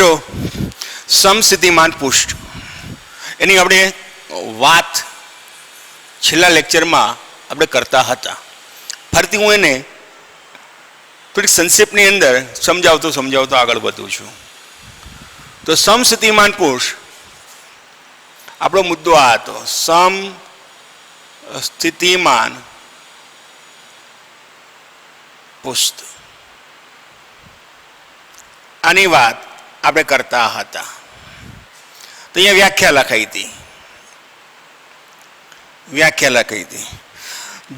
મિત્રો, સમસ્થિતિમાન પુષ્ટ એની આપણે વાત છેલ્લા લેક્ચરમાં આપણે કરતા હતા. ફરીથી હું એને થોડીક સંક્ષેપની અંદર સમજાવતો આગળ વધું છું. તો સમસ્થિતિમાન પુરુષ આપણો મુદ્દો આ હતો. સમસ્થિતિમાન પુષ્ટ આની વાત આપણે કરતા હતા. તો અહીંયા વ્યાખ્યા લખાઈ હતી.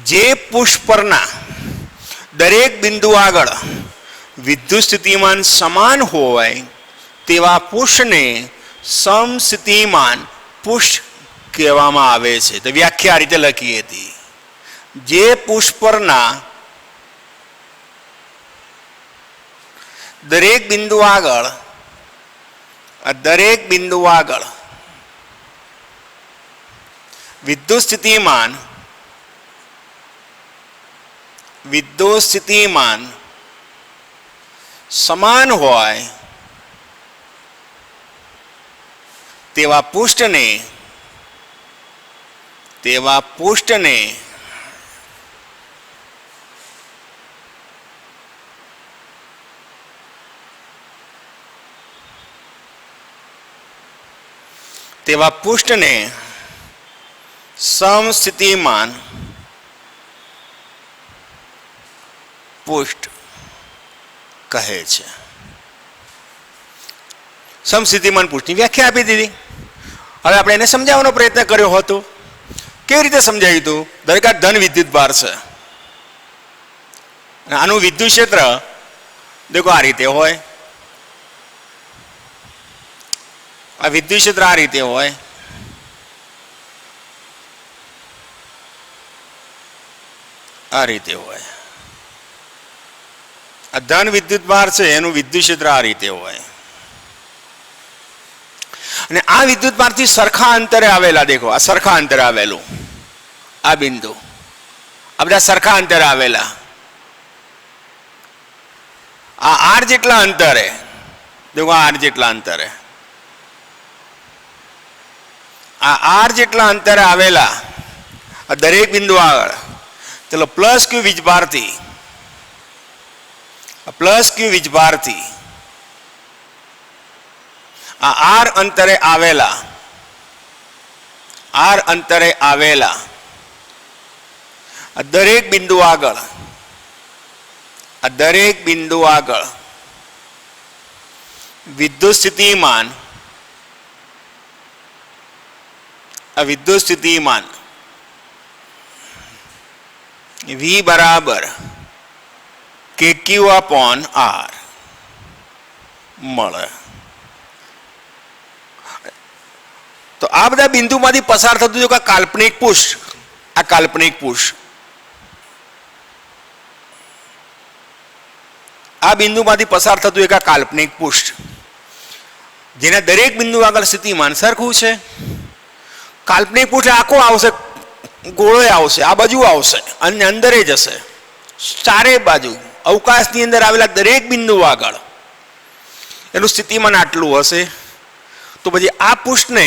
જે પુષ્પ પરના દરેક બિંદુ આગળ વિદ્યુત સ્થિતિમાન સમાન હોય તેવા પુષ્પને સમસ્થિતિમાન પુષ્પ કહેવામાં આવે છે. તો વ્યાખ્યા આ રીતે લખી હતી. જે પુષ્પ પરના દરેક બિંદુ આગળ વિદ્યુત સ્થિતિમાન સમાન હોય તેવા પુષ્પને સમસ્થિતિમાન પુષ્ટ કહે છે. સમસ્થિતિમાન પુષ્ટની વ્યાખ્યા આપી દીધી. હવે આપણે એને સમજાવવાનો પ્રયત્ન કર્યો હતો. કેવી રીતે સમજાવ્યું હતું? દરેક ધન વિદ્યુત ભાર છે. આનું વિદ્યુત ક્ષેત્ર દેખો આ રીતે હોય. આ વિદ્યુત ક્ષેત્ર આ રીતે હોય. આ રીતે હોય. આ ધન વિદ્યુત ભાર છે, એનું વિદ્યુત ક્ષેત્ર આ રીતે હોય. અને આ વિદ્યુત ભારથી સરખા અંતરે આવેલા, દેખો આ સરખા અંતરે આવેલું આ બિંદુ, આ બધા સરખા અંતરે આવેલા. આ આર જેટલા અંતરે, દેખો આર જેટલા અંતરે, આ આર જેટલા અંતરે આવેલા આ દરેક બિંદુ આગળ ચલો પ્લસ ક્યુ વીજભારથી આ આર અંતરે આવેલા આ દરેક બિંદુ આગળ વિદ્યુત સ્થિતિમાન V બરાબર KQ upon R મળે. તો આ બધા બિંદુમાંથી પસાર થતું હતું કાલ્પનિક પુષ્પ. આ કાલ્પનિક પુષ્પ આ બિંદુમાંથી પસાર થતું એક કાલ્પનિક પુષ્પ જેના દરેક બિંદુ આગળ સ્થિતિમાન સરખું છે. કાલ્પનિક પુષ્પ આખો આવશે, ગોળો આવશે, આ બાજુ આવશે અને અંદરે જશે. ચારે બાજુ અવકાશની અંદર આવેલા દરેક બિંદુ આગળ એનું સ્થિતિમાન આટલું હશે. તો પછી આ પુષ્પને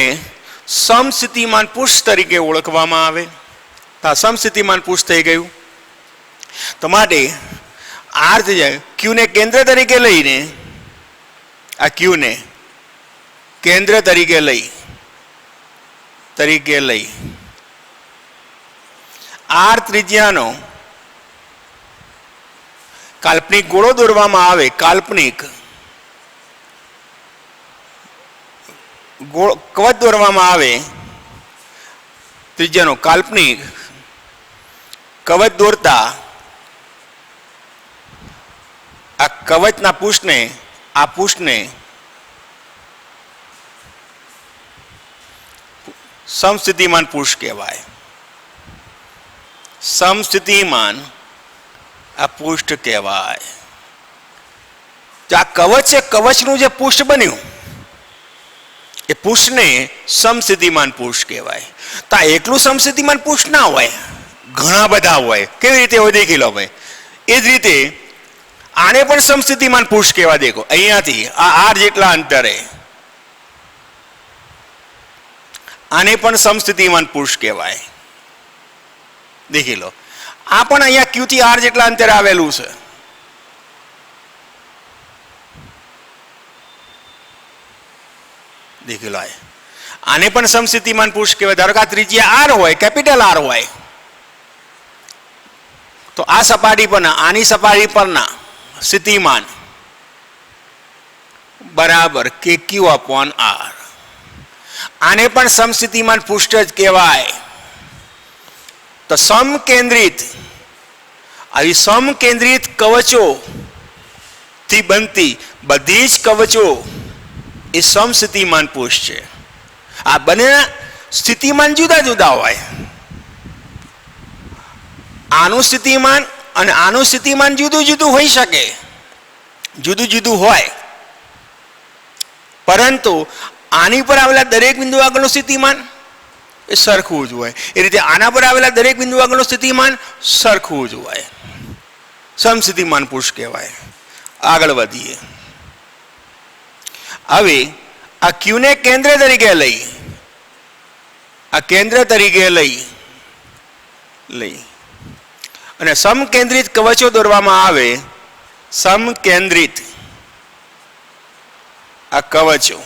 સમસ્થિતિમાન પુષ્પ તરીકે ઓળખવામાં આવે. તો આ સમસ્થિતિમાન પુષ્પ થઈ ગયું. તો માટે આર થઈ જાય. ક્યુને કેન્દ્ર તરીકે લઈને, આ ક્યુને કેન્દ્ર તરીકે લઈ આર ત્રિજ્યાનો કાલ્પનિક ગોળો દોરવામાં આવે. કાલ્પનિક કવચ દોરવામાં આવે. ત્રિજ્યાનો કાલ્પનિક કવચ દોરતા આ કવચના પુષ્પને સમસ્થિતિમાન પુષ્પ કહેવાય. સમસ્થિતિમાન આ પુષ્પ કહેવાય. આ કવચ છે, કવચનું જે પુષ્પ બન્યું એ પુષ્પને સમસ્થિતિમાન પુષ્પ કહેવાય. તો આ એકલું સમસ્થિતિમાન પુષ્પ ના હોય, ઘણા બધા હોય. કેવી રીતે હોય દેખી લો ભાઈ. એ જ રીતે આને પણ સમસ્થિતિમાન પૃષ્ઠ કહેવાય. દેખો અહીંયાથી આ આર જેટલા અંતરે આને પણ સમસ્થિતિમાન પૃષ્ઠ કહેવાય. દેખી લો, આ પણ અહીંયા ક્યુ થી આર જેટલા અંતરે આવેલું છે. દેખી લો, આને પણ સમસ્થિતિમાન પૃષ્ઠ કહેવાય. ધારો કે આ ત્રિજ્યા આર હોય, કેપિટલ આર હોય, તો આ સપાટી પરના આની સપાટી પરના સ્થિતિમાન બરાબર કે ક્યુ અપોન આર. આને પણ સમસ્થિતિમાન પૃષ્ઠ જ કહેવાય. તો સમકેન્દ્રિત આવી સમકેન્દ્રિત કવચો થી બનતી બધી જ કવચો એ સમસ્થિતિમાન પૃષ્ઠ છે. આ બંનેના સ્થિતિમાન જુદા જુદા હોય. આનું સ્થિતિમાન અને આનું સ્થિતિમાન જુદું જુદું હોઈ શકે, જુદું જુદું હોય, પરંતુ આની પર આવેલા દરેક બિંદુ આગળનું સ્થિતિમાન એ સરખું જ હોય. એ રીતે આના પર આવેલા દરેક બિંદુ આગળનું સ્થિતિમાન સરખું જ હોય. સમસ્થિતિમાન પૃષ્ઠ કહેવાય. આગળ વધીએ. હવે આ ક્યુને કેન્દ્ર તરીકે લઈ, આ કેન્દ્ર તરીકે લઈ અને સમકેન્દ્રિત કવચો દોરવામાં આવે. સમકેન્દ્રિત આ કવચો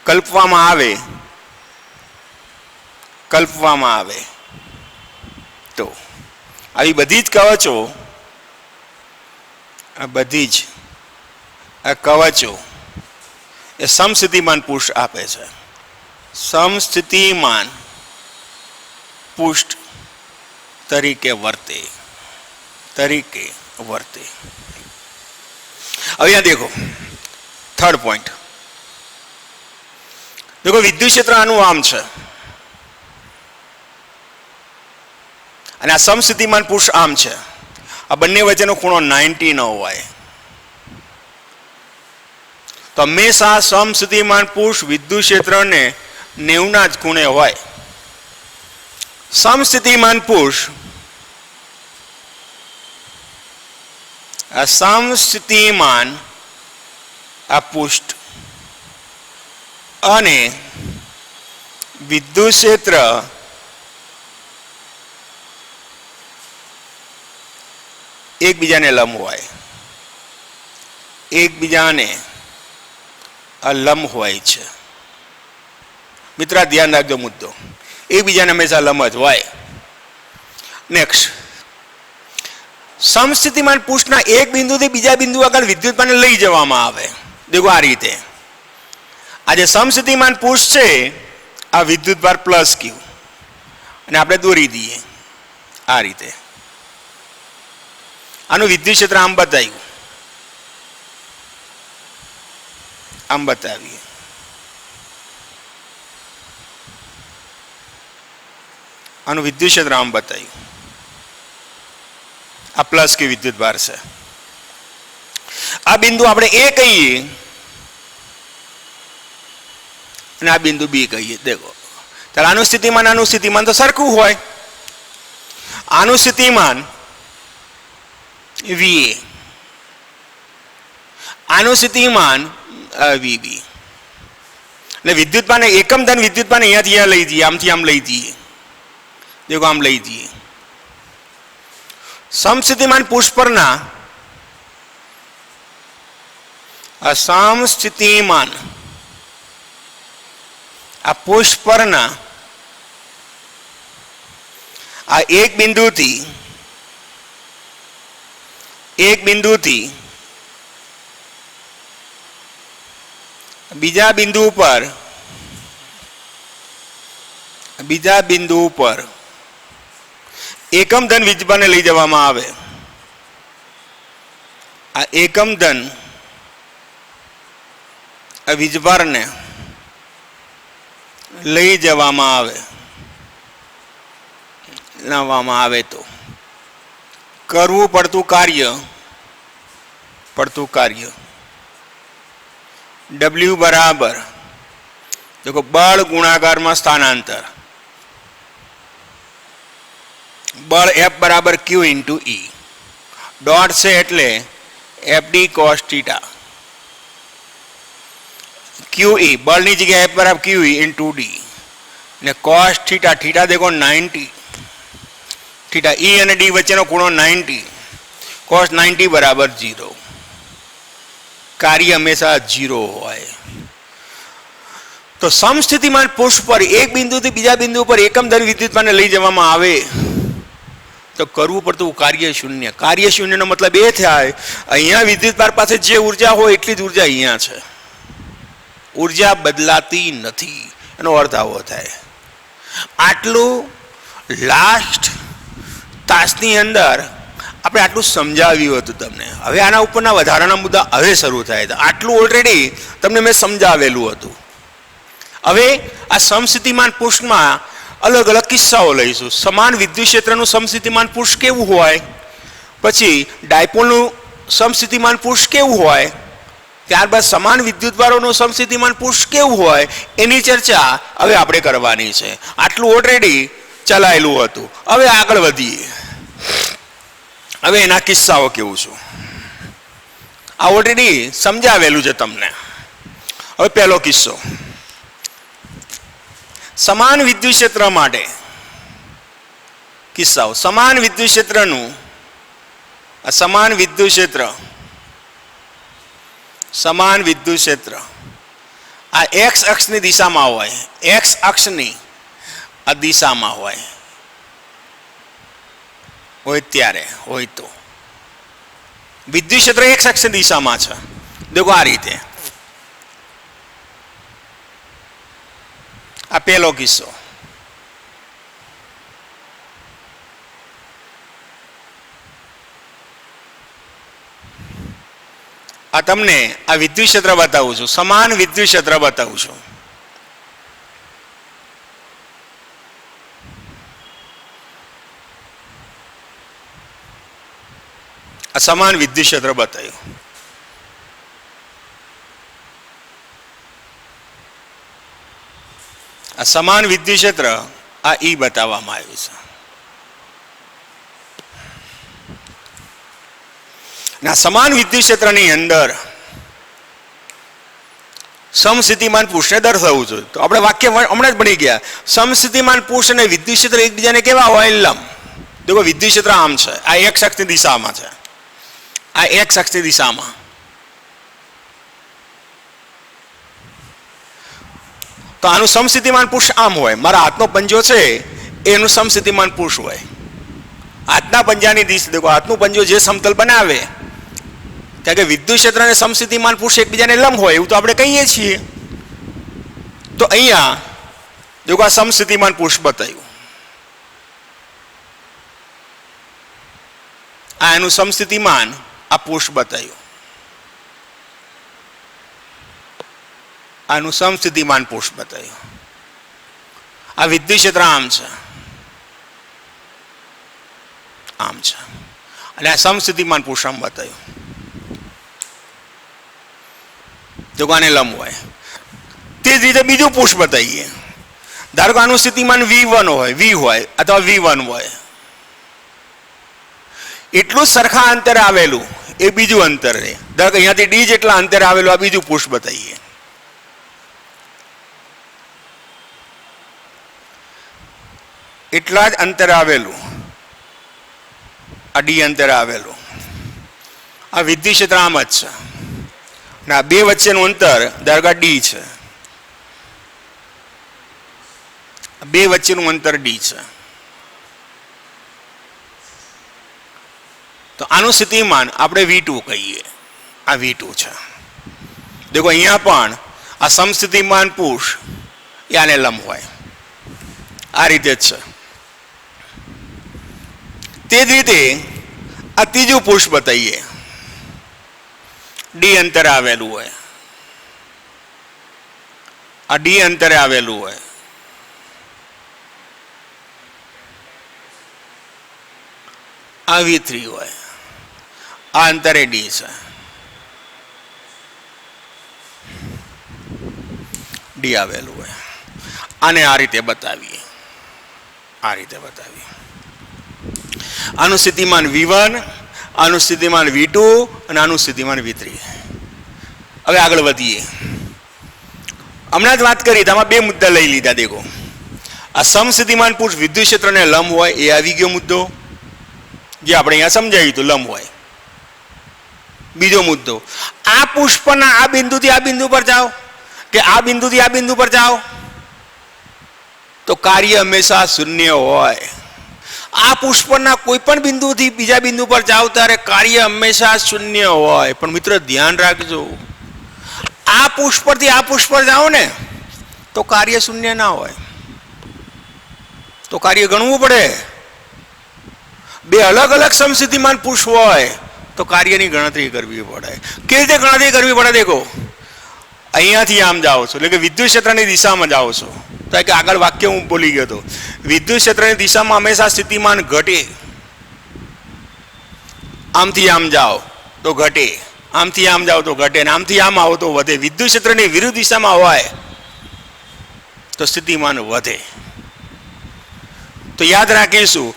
કલ્પવામાં આવે તો આવી બધી જ કવચો આ કવચો એ સમસ્થિતિમાન પૃષ્ઠ આપે છે. સમસ્થિતિમાન પૃષ્ઠ તરીકે વર્તે. હવે અહીંયા દેખો, થર્ડ પોઈન્ટ દેખો, વિદ્યુત ક્ષેત્ર આનું આમ છે અને આ સમસ્થિતિમાન પૃષ્ઠ આમ છે. આ બંને વચ્ચેનો ખૂણો 90 ન હોય તો હંમેશા સમસ્થિતિમાન પૃષ્ઠ વિદ્યુત ક્ષેત્રને 90 ના જ ખૂણે હોય. સમસ્થિતિમાન પૃષ્ઠ આ સમસ્થિતિમાન આ પૃષ્ઠ અને વિદ્યુત ક્ષેત્ર એકબીજાને લંબ હોય, એકબીજાને લંબ હોય છે. મિત્ર ધ્યાન રાખજો મુદ્દો, એકબીજાને હંમેશા લંબ જ હોય. નેક્સ્ટ, સમસ્થિતિમાન પૃષ્ઠના એક બિંદુથી બીજા બિંદુ આગળ વિદ્યુતભારને લઈ જવામાં આવે. દેખો આ રીતે આ જે સમસ્થિતિમાન પૃષ્ઠ છે આ વિદ્યુતભાર પ્લસ ક્યુ અને આપણે દોરી દઈએ આ રીતે. આનું વિદ્યુત ક્ષેત્ર આમ બતાવ્યું, આમ બતાવીએ. આનું વિદ્યુત ક્ષેત્ર આમ બતાવ્યું. આ પ્લસ કે વિદ્યુત ભાર છે. આ બિંદુ આપણે એ કહીએ અને આ બિંદુ બી કહીએ. દેખો ત્યારે આનું સ્થિતિમાન તો સરખું હોય. આનું સ્થિતિમાન VA, આનું સ્થિતિમાન VB. એટલે વિદ્યુતભારને એકમ ધન વિદ્યુતભારને અહીંયાથી અહીંયા લઈ જઈએ, આમથી આમ લઈ જઈએ. દેખો આમ લઈ જઈએ. સમસ્થિતિમાન પૃષ્ઠ પરના આ સમસ્થિતિમાન આ પૃષ્ઠ પરના આ એક બિંદુથી બીજા બિંદુ ઉપર એકમ ધન વિદ્યુતભારને લઈ જવામાં આવે. આ એકમ ધન આ વિદ્યુતભારને લઈ જવામાં આવે તો કરવું પડતું કાર્ય W બરાબર देखो बल गुणाकार में स्थानांतर बल F बराबर Q इंटू ई ડોટ છે એટલે એફડી કોસ થીટા, QE બળની જગ્યાએ F બરાબર QE ઇન્ટુ ડી, ને કોસ થીટા, થીટા દેખો 90, થીટા E અને ડી વચ્ચેનો ખૂણો 90, કોસ 90 બરાબર 0. કાર્ય હંમેશા 0 હોય. તો સમસ્થિતિમાન પૃષ્ઠ પર એક બિંદુથી બીજા બિંદુ પર એકમ દર વિદ્યુતમાનને લઈ જવામાં આવે તો કરવું પડતું કાર્ય શૂન્ય. કાર્ય શૂન્યનો મતલબ એ થાય અહીંયા વિદ્યુતભાર પાસે જે ઉર્જા હોય એટલી જ ઉર્જા અહીંયા છે, ઉર્જા બદલાતી નથી, એનો અર્થ આવો થાય. આટલું લાસ્ટ તાસની અંદર આપણે આટલું સમજાવ્યું હતું તમને. હવે આના ઉપરના વધારાના મુદ્દા હવે શરૂ થાય છે. આટલું ઓલરેડી તમને મેં સમજાવેલું હતું. હવે આ સમસ્થિતિમાન પૃષ્ઠમાં અલગ અલગ કિસ્સાઓ લઈશું. સમાન વિદ્યુત ક્ષેત્રનું સમસ્થિતિમાન પૃષ્ઠ કેવું હોય, પછી ડાયપોલનું સમસ્થિતિમાન પૃષ્ઠ કેવું હોય, ત્યારબાદ સમાન વિદ્યુતભારોનું સમસ્થિતિમાન પૃષ્ઠ કેવું હોય, એની ચર્ચા હવે આપણે કરવાની છે. આટલું ઓલરેડી ચલાયેલું હતું. હવે આગળ વધીએ. હવે એના કિસ્સાઓ કેવું છું આ ઓલરેડી સમજાવેલું છે તમને. હવે પહેલો કિસ્સો, સમાન વિદ્યુત ક્ષેત્ર માટે કિસ્સાઓ. સમાન વિદ્યુત ક્ષેત્રનું સમાન વિદ્યુત ક્ષેત્ર આ એક્સ અક્ષની દિશામાં હોય, એક્સ અક્ષની આ દિશામાં હોય ત્યારે હોય તો વિદ્યુત ક્ષેત્ર એક્સ અક્ષની દિશામાં છે. દેખો આ રીતે, આ પહેલો કિસ્સો. આ તમને આ વિદ્યુત ક્ષેત્ર બતાવું છું, સમાન વિદ્યુત ક્ષેત્ર બતાવું છું. આ સમાન વિદ્યુત ક્ષેત્ર બતાવ્યું. આ સમાન વિદ્યુત ક્ષેત્ર આ E બતાવવામાં આવ્યું છે. આ સમાન વિદ્યુત ક્ષેત્રની અંદર સમસ્થિતિમાન પૃષ્ઠને દર્શાવવું જોઈએ. તો આપણે વાક્ય હમણાં જ ભણી ગયા. સમસ્થિતિમાન પૃષ્ઠ અને વિદ્યુત ક્ષેત્ર એકબીજાને કેવા હોય? લંબ. દેખો વિદ્યુત ક્ષેત્ર આમ છે, આ એક્સ અક્ષની દિશામાં છે, આ એક્સ અક્ષની દિશામાં. તો આનું સમસ્થિતિમાન પૃષ્ઠ આમ હોય. મારા હાથનો પંજો છે એનું સમસ્થિતિમાન પૃષ્ઠ હોય. હાથના પંજાની દિશા દેખો, હાથનું પંજો જે સમતલ બનાવે, કારણ કે વિદ્યુત ક્ષેત્ર અને સમસ્થિતિમાન પૃષ્ઠ એકબીજાને લંબ હોય એવું તો આપણે કહીએ છીએ. તો અહીંયા દેખો આ સમસ્થિતિમાન પૃષ્ઠ બતાવ્યું, આ એનું સમસ્થિતિમાન આ પૃષ્ઠ બતાવ્યું, આનું સમસ્થિતિમાન પૃષ્ઠ બતાવ્યું. આ વિદ્યુત ક્ષેત્ર આમ છે, આમ છે, અને આ સમસ્થિતિમાન પૃષ્ઠ આમ બતાવ્યું. જો આને લંબ હોય તે જ રીતે બીજું પૃષ્ઠ બતાવીએ. ધારો કે આનું સ્થિતિમાન V1 હોય, V હોય અથવા V1 હોય, એટલું સરખા અંતરે આવેલું એ બીજું અંતર છે. ધારો કે અહીંયાથી D જેટલા અંતરે આવેલું આ બીજું પૃષ્ઠ બતાવીએ. એટલા જ અંતરે આવેલું આ D અંતરે આવેલું આ વિદ્યુત ક્ષેત્ર આમ જ છે, અને આ બે વચ્ચેનું અંતર ધારો કે D છે, બે વચ્ચેનું અંતર D છે. તો આનું સ્થિતિમાન આપણે V2 કહીએ. આ V2 છે. દેખો અહીંયા પણ આ સમસ્થિતિમાન પૃષ્ઠ એ આને લંબ હોય, આ રીતે જ છે. તે જ રીતે આ ત્રીજું પૃષ્ઠ બતાવીએ. D અંતરે આવેલું હોય, આ D અંતરે આવેલું હોય, આ V3 હોય, આ અંતરે D છે, D આવેલું હોય. આને આ રીતે બતાવીએ, આ રીતે બતાવીએ. આનું સ્થિતિમાન V1, આનું સ્થિતિમાન V2 અને આનું સ્થિતિમાન V3. હવે આગળ વધીએ. હમણાં જ વાત કરી, આમાં બે મુદ્દા લઈ લીધા. દેખો, આ સમસ્થિતિમાન પુરુષ વિદ્યુત ક્ષેત્રને લંબ હોય એ આવી ગયો મુદ્દો, જે આપણે અહીંયા સમજાવ્યું હતું, લંબ હોય. બીજો મુદ્દો, આ પુષ્પના આ બિંદુથી આ બિંદુ પર જાઓ કે આ બિંદુથી આ બિંદુ પર જાઓ તો કાર્ય હંમેશા શૂન્ય હોય. આ પુષ્પના કોઈ પણ બિંદુથી બીજા બિંદુ પર જાઓ ત્યારે કાર્ય હંમેશા શૂન્ય હોય. પણ મિત્રો ધ્યાન રાખજો, આ પુષ્પ પરથી આ પુષ્પ પર જાઓ ને તો કાર્ય શૂન્ય ના હોય, તો કાર્ય ગણવું પડે. બે અલગ અલગ સમસ્થિતિમાન પુરુષ હોય તો કાર્યની ગણતરી કરવી પડે. કેવી રીતે ગણતરી કરવી પડે? દેખો, અહીંયાથી આમ જાઓ છો એટલે કે વિદ્યુત ક્ષેત્રની દિશામાં જાઓ છો તો કે આગળ વાક્ય હું બોલી ગયો હતો, વિદ્યુત ક્ષેત્રની દિશામાં હંમેશા સ્થિતિમાન ઘટે. આમથી આમ જાઓ તો ઘટે, આમથી આમ જાઓ તો ઘટે, અને આમથી આમ આવો તો વધે. વિદ્યુત ક્ષેત્રની વિરુદ્ધ દિશામાં હોય તો સ્થિતિમાન વધે. તો યાદ રાખીશું,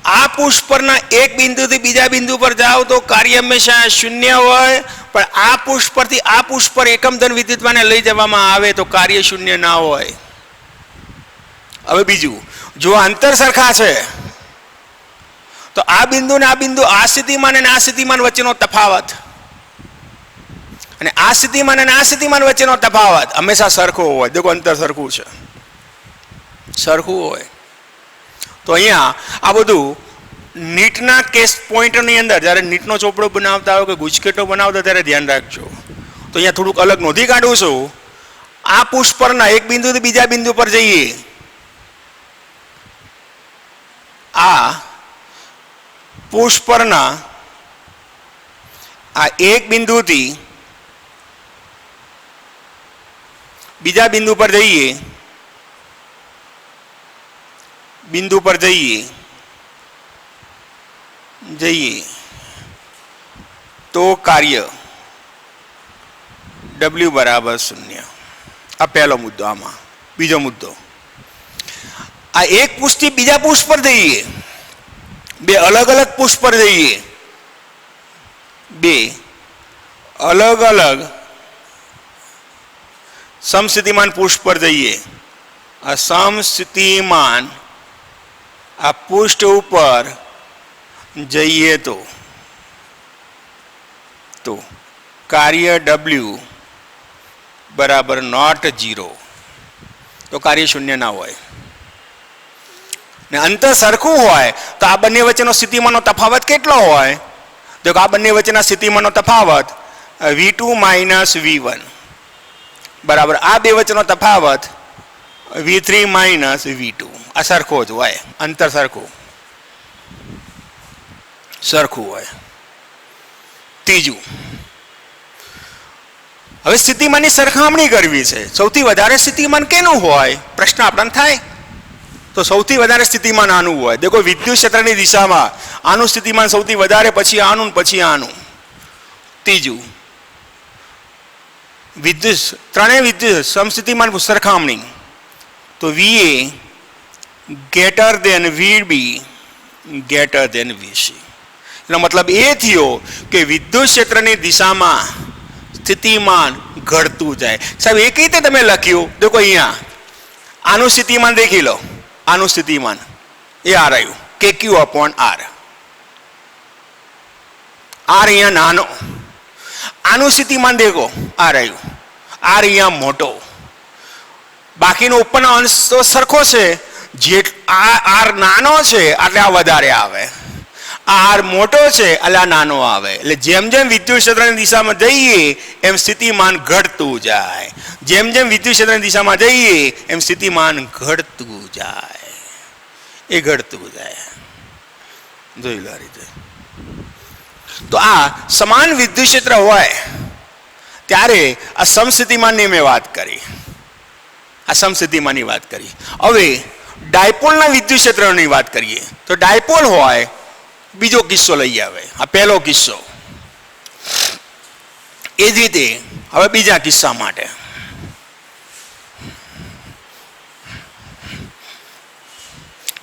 આ પુષ્પ પરના એક બિંદુથી બીજા બિંદુ પર જાઓ તો કાર્ય હંમેશા શૂન્ય હોય, પણ આ પુષ્પ પરથી આ પુષ્પ પર એકમ ધન વિદ્યુતમાનને લઈ જવામાં આવે તો કાર્ય શૂન્ય ના હોય. હવે બીજું, જો અંતર સરખા છે તો આ બિંદુ ને આ બિંદુ, આ સ્થિતિમાન અને આ સ્થિતિમાન વચ્ચેનો તફાવત અને આ સ્થિતિમાન અને આ સ્થિતિમાન વચ્ચેનો તફાવત હંમેશા સરખો હોય. દેખો, અંતર સરખું છે, સરખું હોય. તો અહીંયા આ બધું નીટના કેસ પોઈન્ટની અંદર જ્યારે નીટનો ચોપડો બનાવતા હોય કે ગુજકેટો બનાવતા ત્યારે ધ્યાન રાખજો. તો અહીંયા થોડુંક અલગ નોંધી કાઢું છું. આ પુષ્પ પરના એક બિંદુથી બીજા બિંદુ પર જઈએ, આ પુષ્પ પરના આ એક બિંદુથી બીજા બિંદુ પર જઈએ, બિંદુ પર જઈએ તો કાર્ય W બરાબર 0. આ પહેલો મુદ્દો. આમાં બીજો મુદ્દો, આ એક પુષ્પથી બીજા પુષ્પ પર જઈએ, બે અલગ અલગ પુષ્પ પર જઈએ, બે અલગ અલગ સમસ્થિતિમાન પુષ્પ પર જઈએ. આ સમસ્થિતિમાન આ પૃષ્ઠ ઉપર જઈએ તો કાર્ય W બરાબર નોટ 0, તો કાર્ય શૂન્ય ના હોય. ને અંતર સરખું હોય તો આ બંને વચ્ચેનો સ્થિતિમાનનો તફાવત કેટલો હોય? તો આ બંને વચ્ચેના સ્થિતિમાનનો તફાવત V2 માઇનસ V1 બરાબર આ બે વચ્ચેનો તફાવત V3 માઇનસ V2. આ સરખો જ હોય, અંતર સરખું હોય. ત્રીજું, હવે સ્થિતિમાનની સરખામણી કરવી છે. સૌથી વધારે સ્થિતિમાન કેનું હોય પ્રશ્ન આપણને થાય? તો સૌથી વધારે સ્થિતિમાન આનું હોય. દેખો, વિદ્યુત ક્ષેત્રની દિશામાં આનું સ્થિતિમાન સૌથી વધારે, પછી આનું, પછી આનું. ત્રીજું, ત્રણેય વિદ્યુત સમસ્થિતિમાન સરખામણી તો VA greater than VB greater than VC. એનો મતલબ એ થયો કે વિદ્યુત ક્ષેત્રની દિશામાં સ્થિતિમાન ઘટતું જાય. સાહેબ, એ કઈ રીતે તમે લખ્યું? દેખો, અહીંયા આનું સ્થિતિમાન દેખી લો. આનું સ્થિતિમાન એ આર આવ્યું, KQ upon R. આર અહીંયા નાનો. આનું સ્થિતિમાન દેખો, આર આવ્યું. આર અહીંયા મોટો. બાકીનો ઉપરનો અંશ તો સરખો છે. જે આર નાનો છે એટલે આ વધારે આવે, આર મોટો છે એટલે આ નાનો આવે. એટલે જેમ જેમ વિદ્યુત ક્ષેત્રની દિશામાં જઈએ એમ સ્થિતિમાન ઘટતું જાય. જેમ જેમ વિદ્યુત ક્ષેત્રની દિશામાં જઈએ એમ સ્થિતિમાન ઘટતું જાય. એ ઘટતું જાય. જોઈ લો આ રીતે. તો આ સમાન વિદ્યુત ક્ષેત્ર હોય ત્યારે આ સમસ્થિતિમાનની મેં વાત કરી. આ સમસ્થિતિમાનની વાત કરી. હવે ડાયપોલના વિદ્યુત ક્ષેત્રની વાત કરીએ તો ડાયપોલ હોય, બીજો કિસ્સો લઈ આવે. આ પહેલો કિસ્સો. એ જ રીતે હવે બીજા કિસ્સા માટે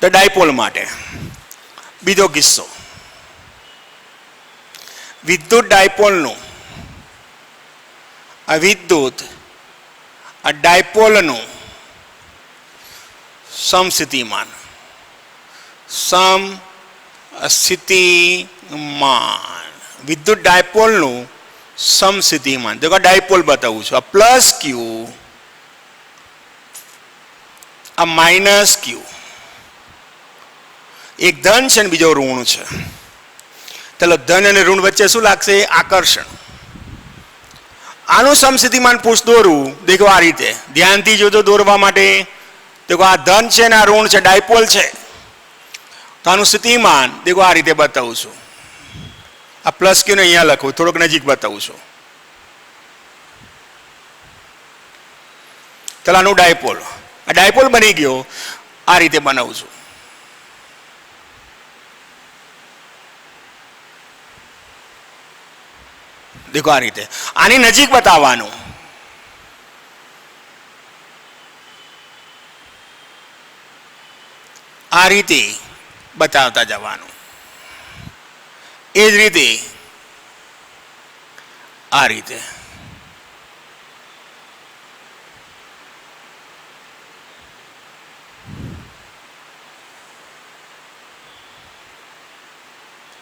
તો ડાયપોલ માટે બીજો કિસ્સો. વિદ્યુત ડાયપોલનું વિદ્યુત ડાયપોલનું સમસ્થિતિમાન વિદ્યુત ડાયપોલનું સમસ્થિતિમાન देखो ડાયપોલ બતાવું છું. આ પ્લસ ક્યુ આ માઇનસ ક્યુ, એક ધન છે ને બીજો ઋણ છે. ચાલો ધન અને ઋણ વચ્ચે શું લાગશે? આકર્ષણ. આનું સમસ્થિતિમાન પૃષ્ઠ દોરવું દેખો આ રીતે, ધ્યાનથી જોજો દોરવા માટે. દેખો આ ધન છે ને આ ઋણ છે, ડાયપોલ છે, તો આનું સ્થિતિમાન દેખો આ રીતે બતાવું છું. આ પ્લસ ક્યુ ને અહીંયા લખું, થોડોક નજીક બતાવું છું. ચાલો આનું ડાયપોલ, આ ડાયપોલ બની ગયો, આ રીતે બનાવું છું. દેખો આ રીતે, આની નજીક બતાવવાનું. આ રીતે બતાવતા જવાનું. એ જ રીતે આ રીતે.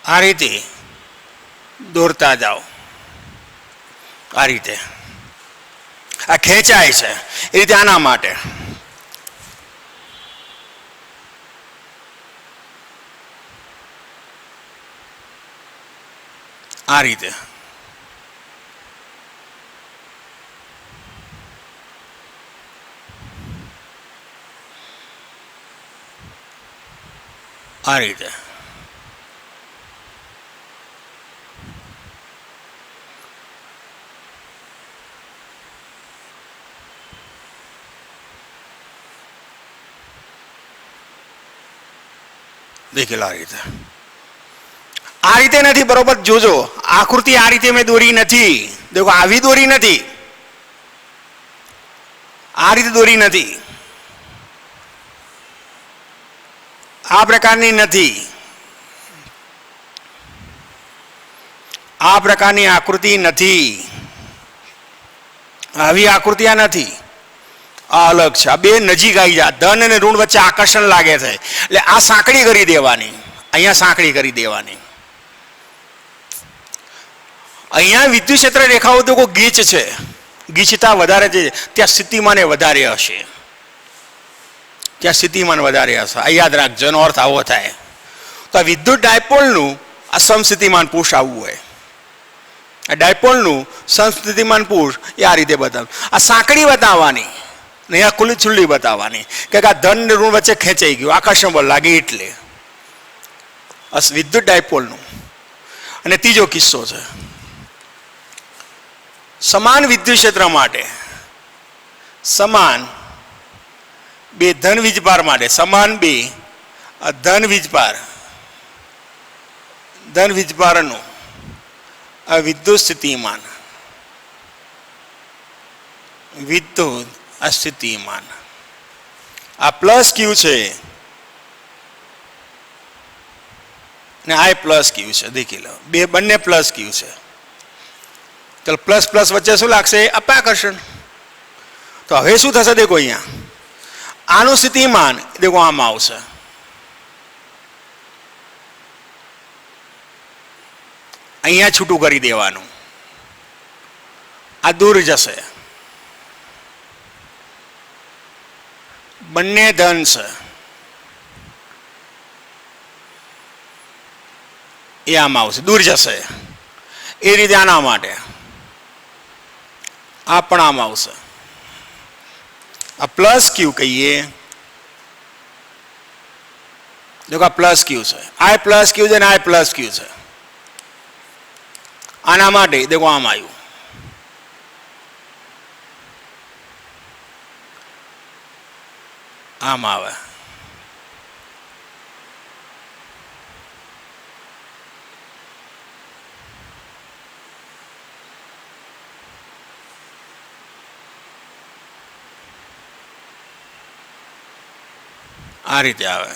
આ રીતે દોરતા જાઓ. આ રીતે આ ખેંચાય છે, એ રીતે આના માટે આ રીતે આ રીતે દેખેલા રીતે. આ રીતે નથી, બરોબર જોજો. આકૃતિ આ રીતે મેં દોરી નથી. દેખો આવી દોરી નથી, આ રીતે દોરી નથી, આ પ્રકારની નથી, આ પ્રકારની આકૃતિ નથી, આવી આકૃતિ આ નથી, આ અલગ છે. આ બે નજીક આવી જાય, ધન અને ઋણ વચ્ચે આકર્ષણ લાગે છે એટલે આ સાંકડી કરી દેવાની, અહીંયા સાંકડી કરી દેવાની. અહીંયા વિદ્યુત ક્ષેત્ર રેખાઓ તો કોઈ ગીચ છે, ગીચતા વધારે છે, ત્યાં સ્થિતિમાન વધારે હશે, ત્યાં સ્થિતિમાન વધારે હશે. આ યાદ રાખજો, એનો અર્થ આવો થાય. તો આ વિદ્યુત ડાયપોલનું આ સમસ્થિતિમાન પુરુષ આવવું હોય, આ ડાયપોલનું સમસ્થિતિમાન પુરુષ એ આ રીતે બતાવ. આ સાંકડી બતાવવાની, અહીંયા ખુલ્લી છુલ્લી બતાવવાની કે આ ધન ને ઋણ વચ્ચે ખેંચાઈ ગયું, આકર્ષણ બળ લાગે એટલે. વિદ્યુત ડાયપોલનું. અને ત્રીજો કિસ્સો છે, સમાન વિદ્યુત ક્ષેત્ર માટે, સમાન બે ધન વીજભાર માટે, સમાન બે ધન વીજભારનું વિદ્યુત સ્થિતિમાન, વિદ્યુત સ્થિતિમાન. આ પ્લસ ક્યુ છે ને આ પ્લસ ક્યુ છે. દેખી લો, બે બંને પ્લસ ક્યુ છે. ચાલો પ્લસ પ્લસ વચ્ચે શું લાગશે? અપાકર્ષણ. તો હવે શું થશે? દેખો અહીંયા આનું સ્થિતિમાન દેખો આમ આવશે, અહીંયા છૂટું કરી દેવાનું, આ દૂર જશે. બંને ધન છે, એ આમ આવશે, દૂર જશે. એ રીતે આના માટે આ પણ આમ આવશે. આ પ્લસ ક્યુ કહીએ, देखो प्लस क्यू है, आई प्लस क्यू है, आई प्लस क्यू है. आना माटे देखो आम आयु आम आवे आ रीते आवे.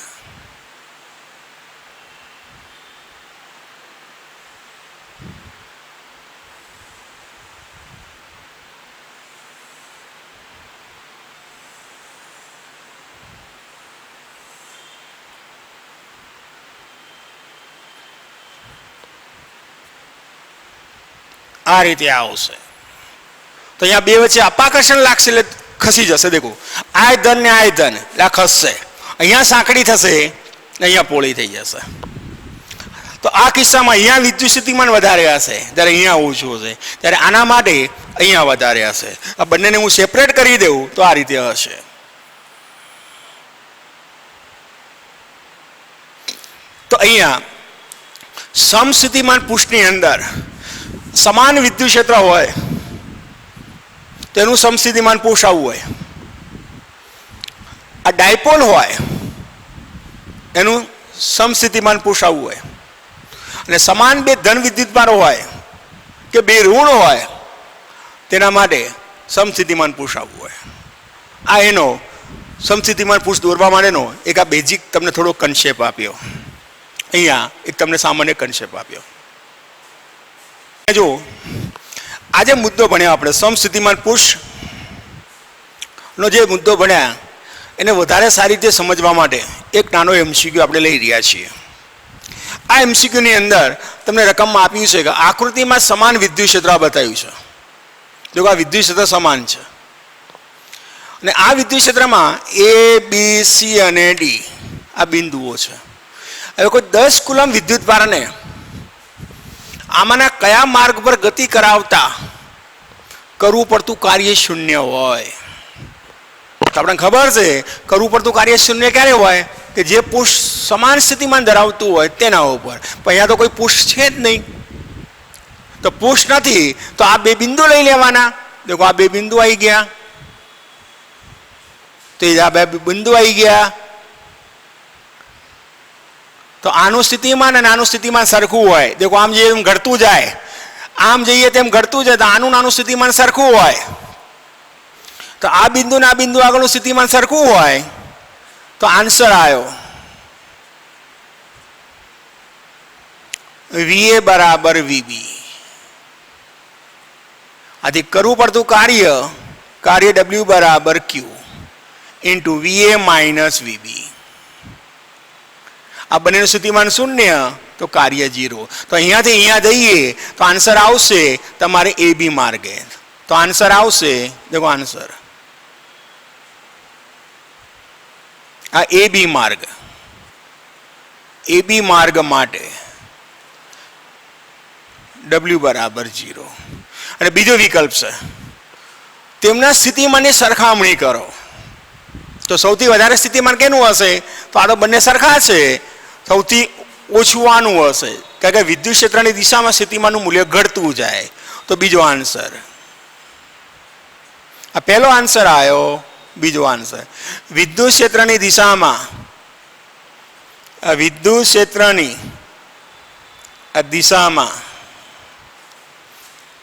આ રીતે આવશે. તો અહીંયા બે વચ્ચે અપાકર્ષણ લાગશે એટલે ખસી જશે. દેખો આ ધન ને આ ધન એટલે આ ખસશે. અહીંયા સાંકડી થશે, અહીંયા પોળી થઈ જશે. તો આ કિસ્સામાં અહીંયા વિદ્યુત સ્થિતિમાન વધારે હશે, ત્યારે અહીંયા ઓછું હશે. ત્યારે આના માટે અહીંયા વધારે હશે. આ બંનેને હું સેપરેટ કરી દઉં તો આ રીતે હશે. તો અહીંયા સમસ્થિતિમાન પૃષ્ઠની અંદર સમાન વિદ્યુત ક્ષેત્ર હોય તેનું સમસ્થિતિમાન પૃષ્ઠ આવું હોય. આ ડાયપોલ હોય એનું સમસ્થિતિમાન પૃષ્ઠ આવું હોય. અને સમાન બે ધન વિદ્યુતભારો હોય કે બે ઋણ હોય તેના માટે સમસ્થિતિમાન પૃષ્ઠ આવું હોય. આ એનો સમસ્થિતિમાન પૃષ્ઠ દોરવા માટેનો એક આ બેઝિક તમને થોડો કન્સેપ્ટ આપ્યો. અહીંયા એક તમને સામાન્ય કન્સેપ્ટ આપ્યો. જો આજે મુદ્દો ભણ્યા આપણે સમસ્થિતિમાન પૃષ્ઠનો જે મુદ્દો ભણ્યા એને વધારે સારી રીતે સમજવા માટે એક નાનો એમસીક્યુ આપણે લઈ રહ્યા છીએ. આ એમસીક્યુની અંદર તમને રકમમાં આપ્યું છે કે આકૃતિમાં સમાન વિદ્યુત ક્ષેત્ર બતાવ્યું છે. જો આ વિદ્યુત ક્ષેત્ર સમાન છે અને આ વિદ્યુત ક્ષેત્રમાં એ બી સી અને ડી આ બિંદુઓ છે. હવે કોઈ 10 કુલમ વિદ્યુત ભારને આમાંના કયા માર્ગ પર ગતિ કરાવતા કરવું પડતું કાર્ય શૂન્ય હોય? તો આપણને ખબર છે કરવું પડતું કાર્ય શૂન્ય ક્યારે હોય કે જે પૃષ્ઠ સમાન સ્થિતિમાન ધરાવતું હોય તેના ઉપર. પણ અહીંયા તો કોઈ પૃષ્ઠ છે જ નહીં. તો પૃષ્ઠ નથી તો આ બે બિંદુ લઈ લેવાના. દેખો આ બે બિંદુ આવી ગયા, તો આ બે બિંદુ આવી ગયા. તો આનું સ્થિતિમાન અને આનું સ્થિતિમાન સરખું હોય. દેખો આમ જેમ ઘટતું જાય, આમ જઈએ તેમ ઘટતું જાય, તો આનું નાનું સ્થિતિમાન સરખું હોય. તો આ બિંદુ ને આ બિંદુ આગળનું સ્થિતિમાન સરખું હોય તો આન્સર આવ્યો VA બરાબર VB. આથી કરવું પડતું કાર્ય W બરાબર Q into VA minus VB. આ બંનેનું સ્થિતિમાન શૂન્ય તો કાર્ય 0. તો અહીંયાથી અહીંયા જઈએ તો આન્સર આવશે તમારે AB માર્ગે. તો આન્સર આવશે, દેખો આન્સર આ AB માર્ગ માટે W બરાબર 0. અને બીજો વિકલ્પ છે તેમના સ્થિતિમાનની સરખામણી કરો. તો સૌથી વધારે સ્થિતિમાન કેનું હશે? તો આ તો બંને સરખા છે. સૌથી ઓછું આનું હશે, કારણ કે વિદ્યુત ક્ષેત્રની દિશામાં સ્થિતિમાનનું મૂલ્ય ઘટતું જાય. તો બીજો આન્સર, આ પહેલો આન્સર આવ્યો. બીજો આન્સર વિદ્યુત ક્ષેત્રની દિશામાં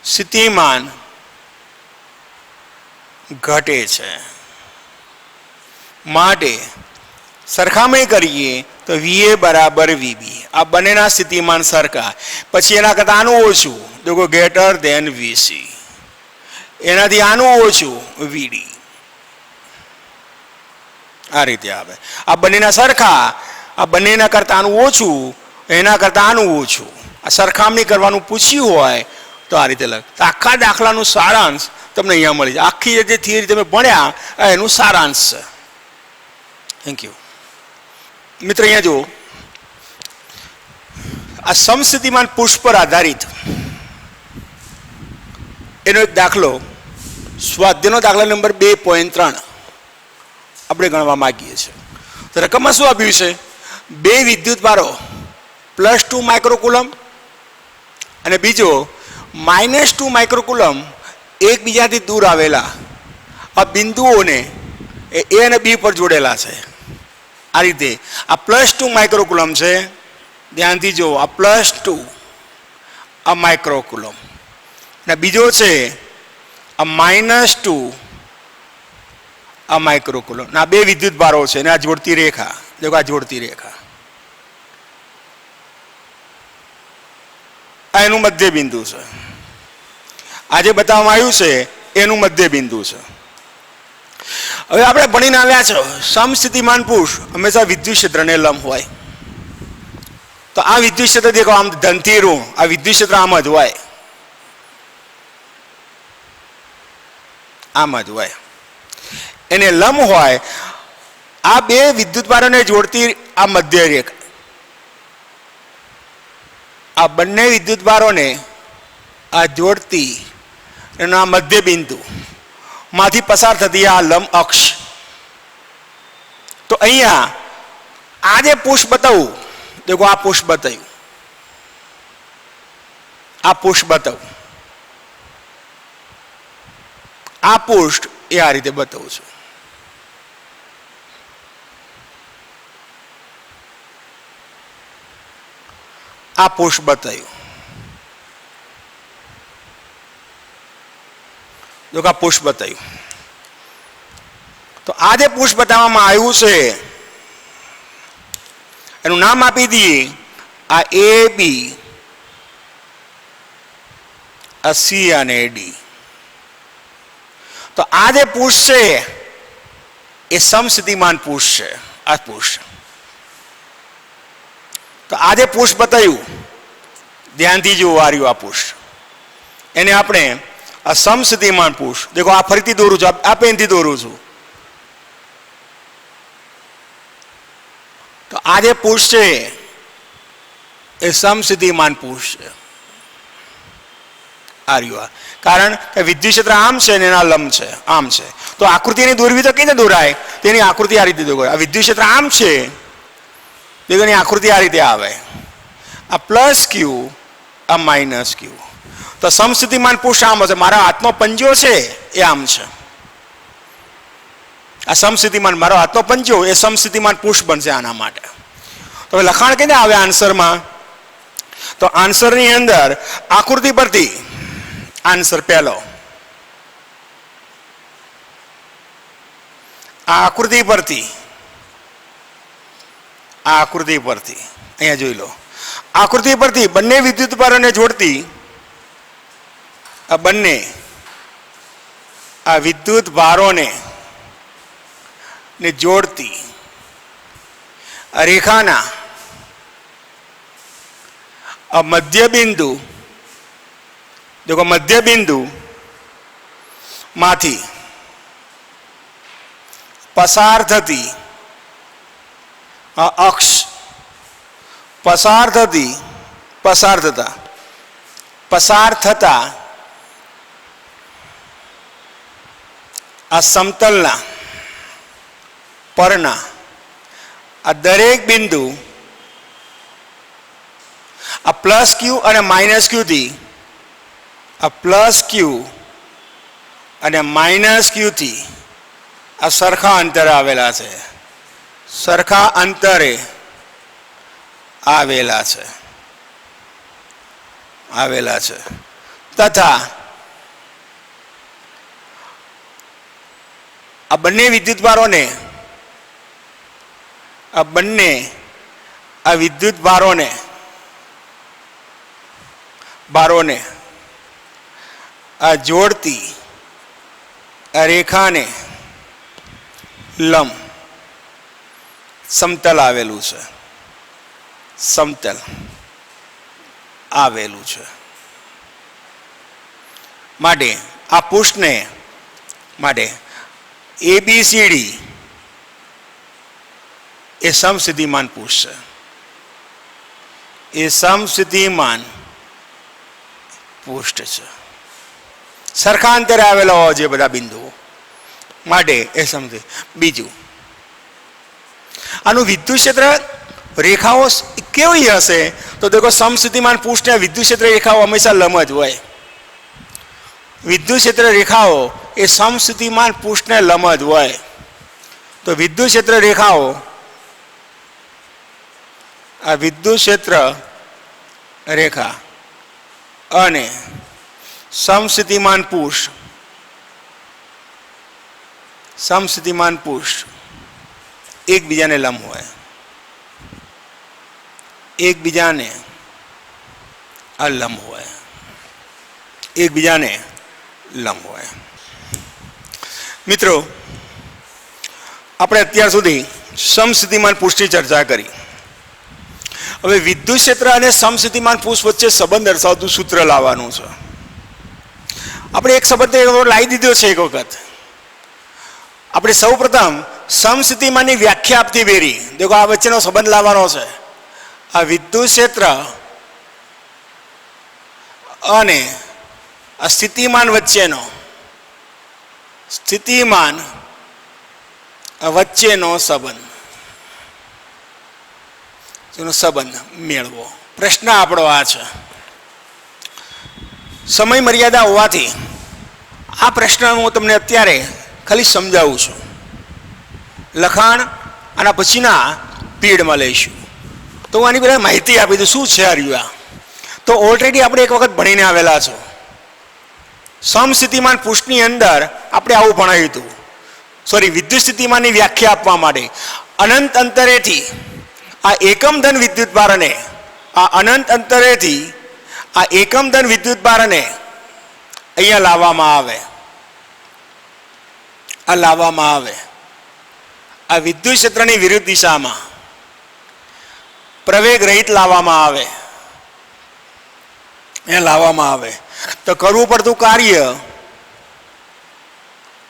સ્થિતિમાન ઘટે છે માટે સરખામણી કરીએ તો VA બરાબર VB. આ બંનેના સ્થિતિમાન સરખા. પછી એના કરતાં આનું ઓછું, દેખો ગ્રેટર ધેન VC. એનાથી આનું ઓછું VD. આ રીતે આવે. આ બંનેના સરખા, આ બંનેના કરતાં આનું ઓછું, એના કરતાં આનું ઓછું. આ સરખામણી કરવાનું પૂછ્યું હોય તો આ રીતે લખ. તો આખા દાખલાનું સારાંશ તમને અહીંયા મળી જાય. આખી જે થિયરી તમે ભણ્યા એનું સારાંશ છે. Thank you. મિત્ર અહીંયા જો આ સમસ્થિતિમાન પૃષ્ઠ પર આધારિત એનો એક દાખલો સ્વાધ્યાયનો દાખલા નંબર 2.3 આપણે ગણવા માંગીએ છીએ. તો રકમમાં શું આપ્યું છે? બે વિદ્યુત ભારો +2 માઇક્રોકુલમ અને બીજો -2 માઇક્રોકુલમ એકબીજાથી દૂર આવેલા આ બિંદુઓને A અને B પર જોડેલા છે. આ રીતે આ +2 માઇક્રોકુલમ છે. ધ્યાનથી જો આ +2 આ માઇક્રોકુલમ અને બીજો છે આ -2 આ માઇક્રોકુલમ. આ બે વિદ્યુત ભારો છે અને આ જોડતી રેખા, દેખો આ જોડતી રેખા, આ એનું મધ્ય બિંદુ છે. આજે બતાવવામાં આવ્યું છે એનું મધ્ય બિંદુ છે. હવે આપણે ભણીને આવ્યા છો સમસ્થિતિમાન પૃષ્ઠ હંમેશા વિદ્યુત ક્ષેત્રને લંબ હોય. તો આ વિદ્યુત ક્ષેત્ર દેખો આમ ધનથી ઋણ, આ વિદ્યુત ક્ષેત્ર આમ જ હોય. આમ જ હોય. એને લંબ હોય. આ બે વિદ્યુતભારોને જોડતી આ મધ્ય રેખા, આ બંને વિદ્યુતભારોને આ જોડતી એનો આ મધ્ય બિંદુ માંથી પસાર થતી આ લંબ અક્ષ. તો અહીંયા આ જે પુષ્પ બતાવું, દેખો આ પુષ્પ બતાવ્યું, આ પુષ્પ બતાવું, આ પુષ્પ એ આ રીતે બતાવું છું. આ પુષ્પ બતાવ્યું, જો આ પુષ્પ બતાવ્યું. તો આ જે પુષ્પ બતાવવામાં આવ્યું છે એનું નામ આપી દઈએ આ એ બી, આ સી અને ડી. તો આ જે પુષ્પ છે એ સમસ્થિતિમાન પુષ્પ છે. આ પુષ્પ, તો આ જે પુષ્પ બતાવ્યું, ધ્યાનથી જુઓ આ રહ્યું આ પુષ્પ, એને આપણે આ સમસ્થિતિમાન પુષ્પ, દેખો આ ફરીથી દોરું છું, આ પેનથી દોરું છું. તો આ જે પુષ્પ છે એ સમસ્થિતિમાન પુષ્પ છે. આ રહ્યું, કારણ કે વિદ્યુત ક્ષેત્ર આમ છે ને એના લંબ છે, આમ છે. તો આકૃતિની દોરવી તો કઈ રીતે દોરાય? તેની આકૃતિ આ રીતે દોરાય. આ વિદ્યુત ક્ષેત્ર આમ છે, તેની આકૃતિ આ રીતે આવે, આ પ્લસ ક્યુ, આ માઇનસ ક્યુ. તો સમસ્થિતિમાન પુષ્પ આમ હશે. મારા હાથનો પંજો છે એ આમ છે, આ સમસ્થિતિમાન, મારો હાથનો પંજો એ સમસ્થિતિમાન પુષ્પ બનશે આના માટે. તો લખાણ કઈ આવે આન્સરમાં? તો આન્સરની અંદર આકૃતિ પરથી આન્સર પહેલો, આ આકૃતિ પરથી, આ આકૃતિ પરથી અહીંયા જોઈ લો, આકૃતિ પરથી બંને વિદ્યુતભારોને જોડતી આ બંને આ વિદ્યુતભારોને જોડતી આ રેખાના આ મધ્ય બિંદુ, દેખો મધ્ય બિંદુ માંથી પસાર થતી આ અક્ષ, પસાર થતા આ સમતલના પરના આ દરેક બિંદુ આ પ્લસ ક્યુ અને માઇનસ ક્યુ થી, આ પ્લસ ક્યુ અને માઇનસ ક્યુ થી આ સરખા અંતરે આવેલા છે, સરખા અંતરે આવેલા છે. તથા આ બંને વિદ્યુતભારોને, આ બંને આ વિદ્યુતભારોને આ જોડતી આ રેખાને લંબ સમતલ આવેલું છે, સમતલ આવેલું છે. માટે આ પુષ્પને માટે ABCD એ સમસ્થિતિમાન પુષ્પ છે. એ સમસ્થિતિમાન પુષ્પ છે. સરખા અંતરે આવેલા હોવા જોઈએ બધા બિંદુઓ માટે એ સમજે. બીજું, આનું વિદ્યુત ક્ષેત્ર રેખાઓ કેવી હશે? તો દેખો સમસ્થિતિમાન પુષ્પને વિદ્યુત ક્ષેત્ર રેખાઓ હંમેશા લંબ જ હોય. વિદ્યુત ક્ષેત્ર રેખાઓ એ સમસ્થિતિમાન પુષ્પને લંબ જ હોય. તો વિદ્યુત ક્ષેત્ર રેખાઓ, આ વિદ્યુત ક્ષેત્ર રેખા અને સમસ્થિતિમાન પુષ્પ એકબીજાને લંબ હોય, એકબીજાને અલંબ હોય, એકબીજાને લંબ હોય. મિત્રો, આપણે અત્યાર સુધી સમસ્થિતિમાન પુષ્પની ચર્ચા કરી. હવે વિદ્યુત ક્ષેત્ર અને સમસ્થિતિમાન પુષ્પ વચ્ચે સંબંધ દર્શાવતું સૂત્ર લાવવાનું છે. આપણે એક સંબંધ લાવી દીધો છે એક વખત. આપણે સૌ પ્રથમ સમસ્થિતિમાનની વ્યાખ્યા આપતી બેરી દેખો આ વચ્ચેનો સંબંધ લાવવાનો છે. આ વિદ્યુત ક્ષેત્ર અને આ સ્થિતિમાન વચ્ચેનો સંબંધ મેળવો. પ્રશ્ન આપણો આ છે. સમય મર્યાદા હોવાથી આ પ્રશ્ન હું તમને અત્યારે ખાલી સમજાવું છું. લખાણ આના પછીના પીરિયડમાં લઈશું. તો હું આની પહેલાં માહિતી આપી દઉં શું છે આ. તો ઓલરેડી આપણે એક વખત ભણીને આવેલા છો. સમસ્થિતિમાન પૃષ્ઠની અંદર આપણે આવું ભણાવ્યું હતું. વિદ્યુત સ્થિતિમાનની વ્યાખ્યા આપવા માટે અનંત અંતરેથી આ એકમ ધન વિદ્યુત ભારને અહીંયા લાવવામાં આવે. આ વિદ્યુત ક્ષેત્રની વિરુદ્ધ દિશામાં પ્રવેગ રહિત લાવવામાં આવે. તો કરવું પડતું કાર્ય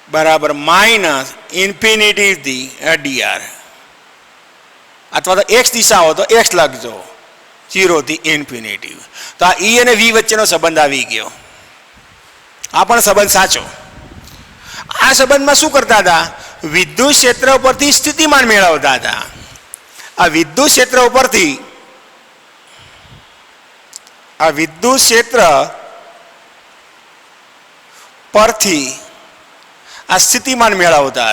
બરાબર માઇનસ ઇન્ફિનિટી dr, અથવા તો એક્સ દિશા હોય તો એક્સ લખજો 0 થી ઇન્ફિનિટી. તો આ ઈ અને વી વચ્ચેનો સંબંધ આવી ગયો. આ પણ સંબંધ સાચો. આ સંબંધમાં શું કરતા હતા? વિદ્યુત ક્ષેત્ર ઉપરથી સ્થિતિમાન મેળવતા હતા. આ વિદ્યુત ક્ષેત્ર પરથી આ સ્થિતિમાન મેળવતા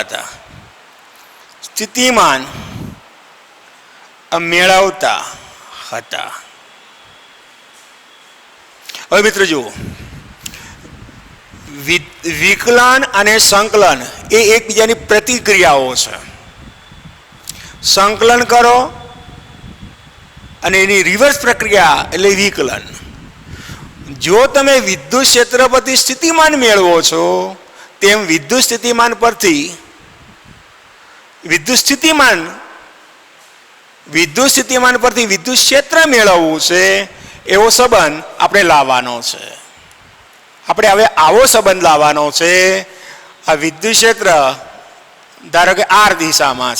હતા. હવે મિત્રો જુઓ, વિકલન અને સંકલન એ એકબીજાની પ્રતિક્રિયાઓ છે. સંકલન કરો અને એની રિવર્સ પ્રક્રિયા એટલે વિકલન. જો તમે વિદ્યુત ક્ષેત્ર પરથી સ્થિતિમાન મેળવો છો તેમ વિદ્યુત સ્થિતિમાન પરથી વિદ્યુત ક્ષેત્ર મેળવવું છે એવો સંબંધ આપણે લાવવાનો છે. આપણે હવે આવો સંબંધ લાવવાનો છે. આ વિદ્યુત ક્ષેત્ર ધારો કે આર દિશામાં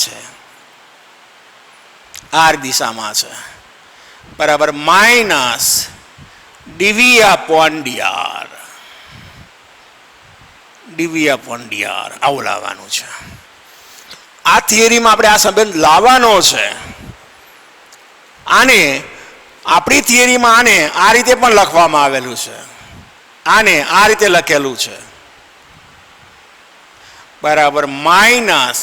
છે બરાબર માઇનસ dV upon dr આવું લાવવાનું છે. આ થિયરીમાં આપણે આ સંબંધ લાવવાનો છે. આને આપણી થિયરીમાં આને આ રીતે પણ લખવામાં આવેલું છે. આને આ રીતે લખેલું છે બરાબર માઇનસ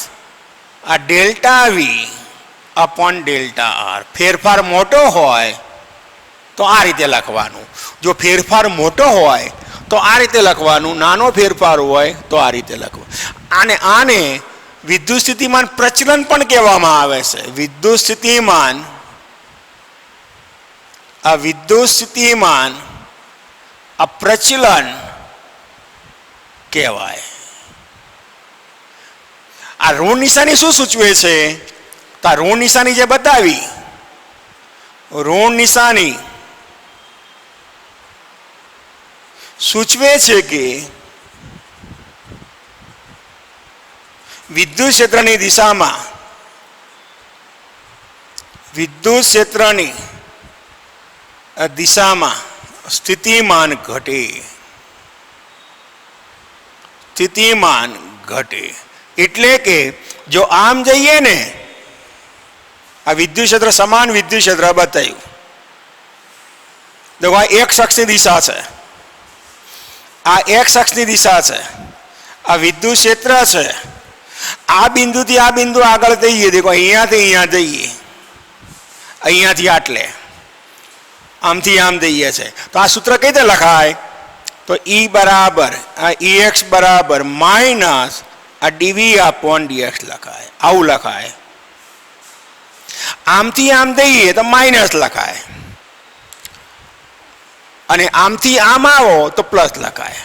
આ delta V upon delta R. ફેરફાર મોટો હોય તો આ રીતે લખવાનું. જો ફેરફાર મોટો હોય તો આ રીતે લખવાનું. નાનો ફેરફાર હોય તો આ રીતે લખવાનું. આને વિદ્યુત સ્થિતિમાન પ્રચલન પણ કહેવામાં આવે છે. વિદ્યુત સ્થિતિમાન આ પ્રચલન કહેવાય. આ ઋણ નિશાની શું સૂચવે છે? તો આ ઋણ નિશાની જે બતાવી, ઋણ નિશાની સૂચવે છે કે વિદ્યુત ક્ષેત્રની દિશામાં સ્થિતિમાન ઘટે. એટલે કે જો આમ જઈએ ને, આ વિદ્યુત ક્ષેત્ર સમાન વિદ્યુત ક્ષેત્ર બતાવ્યું. દેખો આ એક અક્ષની દિશા છે, આ વિદ્યુત ક્ષેત્ર છે. આ બિંદુથી આ બિંદુ આગળ જઈએ. દેખો અહીંયાથી અહીંયા જઈએ, અહીંયાથી આટલે, આમથી આમ જઈએ છે. તો આ સૂત્ર કઈ રીતે લખાય? તો ઈ બરાબર આ EX બરાબર માઇનસ આ dV upon dx લખાય. આવું લખાય. આમથી આમ જઈએ તો માઇનસ લખાય, અને આમથી આમ આવો તો પ્લસ લખાય.